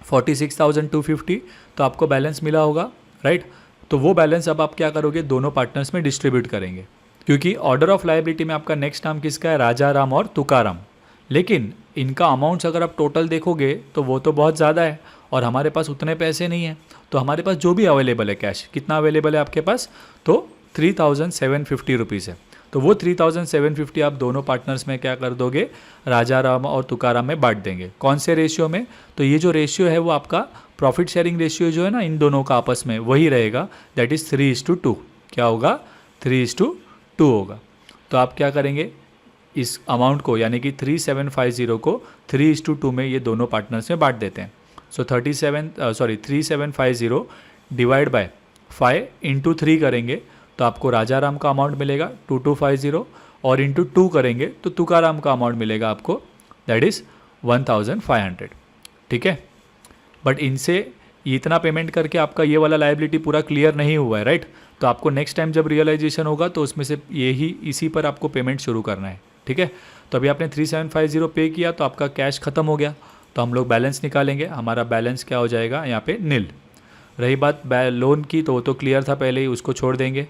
46,250, तो आपको बैलेंस मिला होगा, राइट। तो वो बैलेंस अब आप क्या करोगे, दोनों पार्टनर्स में डिस्ट्रीब्यूट करेंगे, क्योंकि ऑर्डर ऑफ लायबिलिटी में आपका नेक्स्ट नाम किसका है, राजा राम और तुकाराम। लेकिन इनका अमाउंट्स अगर आप टोटल देखोगे तो वो तो बहुत ज़्यादा है और हमारे पास उतने पैसे नहीं हैं। तो हमारे पास जो भी अवेलेबल है कैश, कितना अवेलेबल है आपके पास, तो 3,750 रुपीज़ है। तो वो 3,750 आप दोनों पार्टनर्स में क्या कर दोगे, राजा राम और तुकाराम में बांट देंगे। कौन से रेशियो में, तो ये जो रेशियो है वो आपका प्रॉफिट शेयरिंग रेशियो जो है ना इन दोनों का आपस में, वही रहेगा, दैट इज़ 3:2। क्या होगा, 3:2 होगा। तो आप क्या करेंगे, इस अमाउंट को यानी कि 3,750 को 3:2 में ये दोनों पार्टनर्स में बांट देते हैं। सो 3,750 डिवाइड बाय 5 इंटू 3 करेंगे तो आपको राजा राम का अमाउंट मिलेगा 2,250 और इंटू 2 करेंगे तो तुकाराम का अमाउंट मिलेगा आपको, दैट इज़ 1,500। ठीक है। बट इनसे इतना पेमेंट करके आपका ये वाला लायबिलिटी पूरा क्लियर नहीं हुआ है, राइट। तो आपको नेक्स्ट टाइम जब रियलाइजेशन होगा तो उसमें से इसी पर आपको पेमेंट शुरू करना है। ठीक है। तो अभी आपने 3,750 पे किया तो आपका कैश खत्म हो गया, तो हम लोग बैलेंस निकालेंगे, हमारा बैलेंस क्या हो जाएगा यहाँ पे, नील। रही बात लोन की तो वो तो क्लियर था पहले ही, उसको छोड़ देंगे।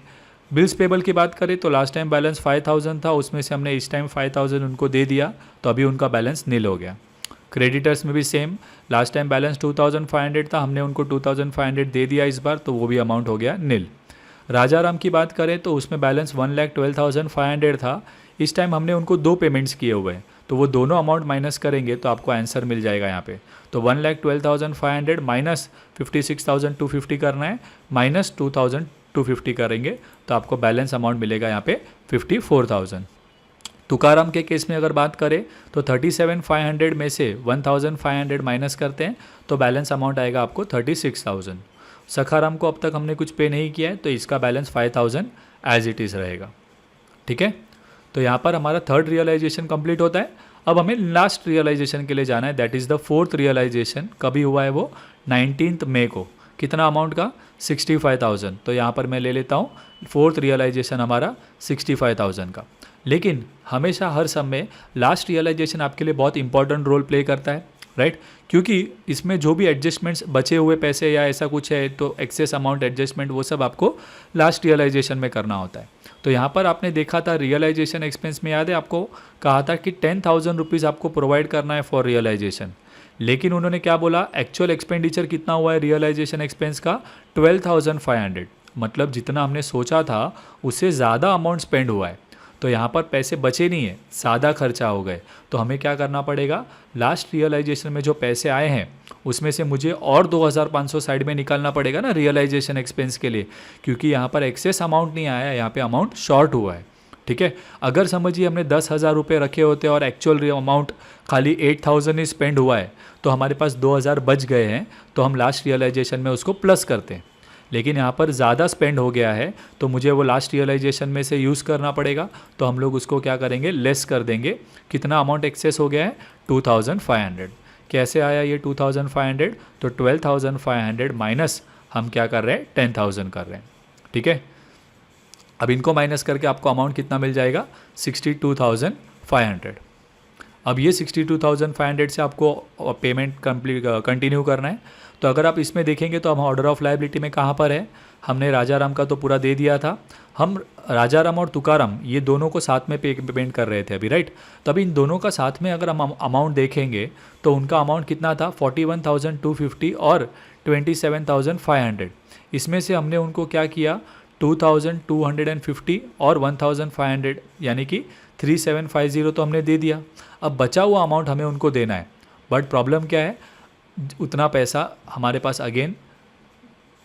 बिल्स पेबल की बात करें तो लास्ट टाइम बैलेंस 5,000 था, उसमें से हमने इस टाइम 5,000 उनको दे दिया तो अभी उनका बैलेंस नील हो गया। क्रेडिटर्स में भी सेम, लास्ट टाइम बैलेंस 2,500 था, हमने उनको 2,500 दे दिया इस बार, तो वो भी अमाउंट हो गया नील। राजा राम की बात करें तो उसमें बैलेंस 1,12,500 था, इस टाइम हमने उनको 2 पेमेंट्स किए हुए हैं, तो वो दोनों अमाउंट माइनस करेंगे तो आपको आंसर मिल जाएगा यहाँ पे। तो 1,12,500 माइनस 56,250 करना है, माइनस 2,250 करेंगे तो आपको बैलेंस अमाउंट मिलेगा यहाँ पे 54,000। तुकाराम के केस में अगर बात करें तो 37,500 में से 1,500 माइनस करते हैं तो बैलेंस अमाउंट आएगा आपको 36,000। सखाराम को अब तक हमने कुछ पे नहीं किया है तो इसका बैलेंस 5,000 एज इट इज़ रहेगा। ठीक है। तो यहाँ पर हमारा थर्ड रियलाइजेशन कंप्लीट होता है। अब हमें लास्ट रियलाइजेशन के लिए जाना है, that is the fourth realisation. कभी हुआ है वो, 19 मई को। कितना अमाउंट का, 65,000। तो यहाँ पर मैं ले लेता हूँ फोर्थ रियलाइजेशन हमारा 65,000 का। लेकिन हमेशा हर समय लास्ट रियलाइजेशन आपके लिए बहुत इंपॉर्टेंट रोल प्ले करता है, राइट? क्योंकि इसमें जो भी एडजस्टमेंट्स बचे हुए पैसे या ऐसा कुछ है तो एक्सेस अमाउंट एडजस्टमेंट वो सब आपको लास्ट रियलाइजेशन में करना होता है। तो यहाँ पर आपने देखा था रियलाइजेशन एक्सपेंस में, याद है आपको कहा था कि 10,000 रुपीज़ आपको प्रोवाइड करना है फॉर रियलाइजेशन, लेकिन उन्होंने क्या बोला, एक्चुअल एक्सपेंडिचर कितना हुआ है रियलाइजेशन एक्सपेंस का 12,500, मतलब जितना हमने सोचा था उससे ज़्यादा अमाउंट स्पेंड हुआ है। तो यहाँ पर पैसे बचे नहीं है, ज़्यादा खर्चा हो गए। तो हमें क्या करना पड़ेगा, लास्ट रियलाइजेशन में जो पैसे आए हैं उसमें से मुझे और 2,500 साइड में निकालना पड़ेगा ना रियलाइजेशन एक्सपेंस के लिए, क्योंकि यहाँ पर एक्सेस अमाउंट नहीं आया है, यहाँ पे अमाउंट शॉर्ट हुआ है। ठीक है, अगर समझिए हमने 10,000 रुपये रखे होते और एक्चुअल अमाउंट खाली 8,000 ही स्पेंड हुआ है तो हमारे पास 2,000 बच गए हैं, तो हम लास्ट रियलाइजेशन में उसको प्लस करते हैं। लेकिन यहाँ पर ज़्यादा स्पेंड हो गया है तो मुझे वो लास्ट रियलाइजेशन में से यूज़ करना पड़ेगा, तो हम लोग उसको क्या करेंगे, लेस कर देंगे। कितना अमाउंट एक्सेस हो गया है, 2,500। कैसे आया ये 2,500, तो 12,500 माइनस हम क्या कर रहे हैं, 10,000 कर रहे हैं। ठीक है, अब इनको माइनस करके आपको अमाउंट कितना मिल जाएगा, 62,500। अब ये 62,500 से आपको पेमेंट कंटिन्यू करना है। तो अगर आप इसमें देखेंगे तो हम ऑर्डर ऑफ लायबिलिटी में कहाँ पर है, हमने राजाराम का तो पूरा दे दिया था। हम राजाराम और तुकाराम ये दोनों को साथ में पेमेंट कर रहे थे अभी, राइट? तब इन दोनों का साथ में अगर हम अमाउंट देखेंगे तो उनका अमाउंट कितना था, 41,250 और 27,500। इसमें से हमने उनको क्या किया, 2,250 और 1,500 यानी कि 3,750 तो हमने दे दिया। अब बचा हुआ अमाउंट हमें उनको देना है, बट प्रॉब्लम क्या है, उतना पैसा हमारे पास अगेन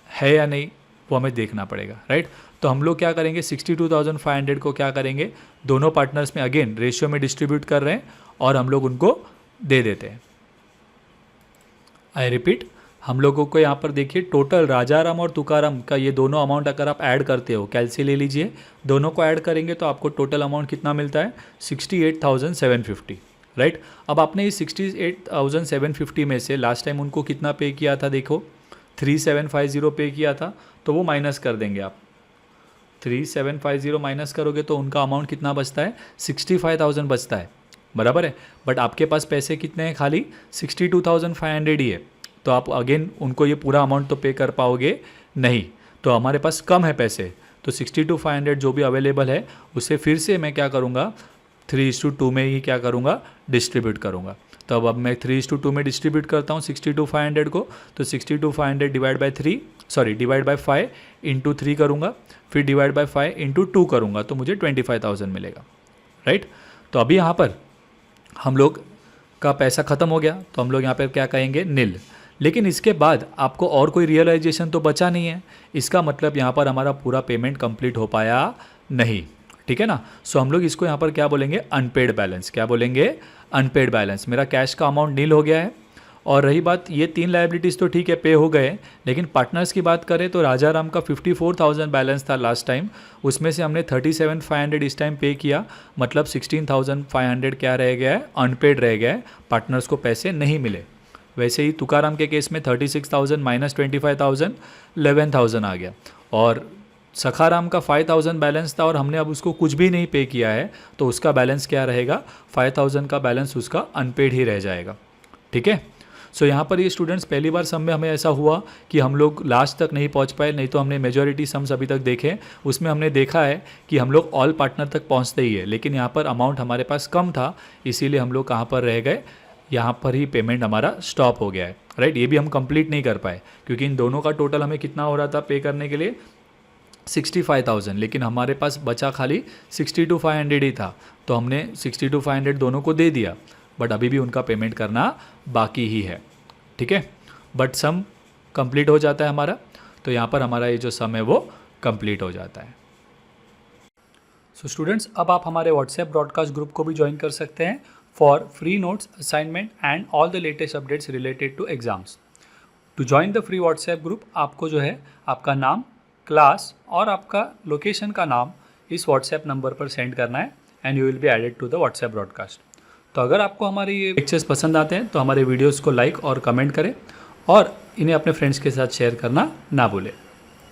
है या नहीं वो हमें देखना पड़ेगा, राइट? तो हम लोग क्या करेंगे, 62,500 को क्या करेंगे, दोनों पार्टनर्स में अगेन रेशियो में डिस्ट्रीब्यूट कर रहे हैं और हम लोग उनको दे देते हैं। आई रिपीट, हम लोगों को यहाँ पर देखिए टोटल राजाराम और तुकाराम का ये दोनों अमाउंट अगर आप ऐड करते हो, कैलसी ले लीजिए, दोनों को ऐड करेंगे तो आपको टोटल अमाउंट कितना मिलता है, 68,750, राइट? अब आपने इस 68,750 में से लास्ट टाइम उनको कितना पे किया था, देखो 3,750 पे किया था, तो वो माइनस कर देंगे आप। 3,750 माइनस करोगे तो उनका अमाउंट कितना बचता है, 65,000 बचता है, बराबर है? बट आपके पास पैसे कितने हैं, खाली 62,500 ही है, तो आप अगेन उनको ये पूरा अमाउंट तो पे कर पाओगे नहीं, तो हमारे पास कम है पैसे। तो 62,500 जो भी अवेलेबल है उसे फिर से मैं क्या करूँगा, 3:2 में ही क्या करूँगा, डिस्ट्रीब्यूट करूँगा। तो अब मैं 3:2 में डिस्ट्रीब्यूट करता हूँ 62,500 को, तो 62,500 डिवाइड बाय 5 इंटू 3 करूँगा, फिर डिवाइड बाय 5 इंटू 2 करूँगा, तो मुझे 25,000 मिलेगा, राइट? तो अभी यहाँ पर हम लोग का पैसा ख़त्म हो गया, तो हम लोग यहाँ पर क्या कहेंगे, नील। लेकिन इसके बाद आपको और कोई रियलाइजेशन तो बचा नहीं है, इसका मतलब यहाँ पर हमारा पूरा पेमेंट कंप्लीट हो पाया नहीं, ठीक है ना? सो हम लोग इसको यहाँ पर क्या बोलेंगे, अनपेड बैलेंस। क्या बोलेंगे, अनपेड बैलेंस। मेरा कैश का अमाउंट नील हो गया है। और रही बात, ये 3 लायबिलिटीज़ तो ठीक है पे हो गए, लेकिन पार्टनर्स की बात करें तो राजाराम का 54,000 बैलेंस था लास्ट टाइम, उसमें से हमने 37,500 इस टाइम पे किया, मतलब 16,500 क्या रह गया है, अनपेड रह गया है, पार्टनर्स को पैसे नहीं मिले। वैसे ही तुकाराम के केस में 36,000 माइनस 25,000 11,000 आ गया, और सखाराम का 5,000 बैलेंस था और हमने अब उसको कुछ भी नहीं पे किया है, तो उसका बैलेंस क्या रहेगा, 5,000 का बैलेंस उसका अनपेड ही रह जाएगा, ठीक है? सो यहाँ पर ये स्टूडेंट्स पहली बार सम में हमें ऐसा हुआ कि हम लोग लास्ट तक नहीं पहुँच पाए, नहीं तो हमने मेजॉरिटी सम्स अभी तक देखे, उसमें हमने देखा है कि हम लोग ऑल पार्टनर तक पहुँचते ही है, लेकिन यहाँ पर अमाउंट हमारे पास कम था, इसीलिए हम लोग कहाँ पर रह गए, यहाँ पर ही पेमेंट हमारा स्टॉप हो गया है, राइट? ये भी हम कंप्लीट नहीं कर पाए क्योंकि इन दोनों का टोटल हमें कितना हो रहा था पे करने के लिए, 65,000, लेकिन हमारे पास बचा खाली 62,500 ही था, तो हमने 62,500 दोनों को दे दिया, बट अभी भी उनका पेमेंट करना बाकी ही है, ठीक है? बट सम कंप्लीट हो जाता है हमारा, तो यहाँ पर हमारा ये जो सम है वो कंप्लीट हो जाता है। सो स्टूडेंट्स, अब आप हमारे व्हाट्सएप ब्रॉडकास्ट ग्रुप को भी ज्वाइन कर सकते हैं for free notes, assignment and all the latest updates related to exams. To join the free WhatsApp group, आपको जो है आपका नाम, क्लास और आपका लोकेशन का नाम इस व्हाट्सएप नंबर पर सेंड करना है and you will be added to the WhatsApp broadcast. तो अगर आपको हमारे ये लेक्चर्स पसंद आते हैं तो हमारे वीडियोस को लाइक और कमेंट करें और इन्हें अपने फ्रेंड्स के साथ शेयर करना ना भूलें।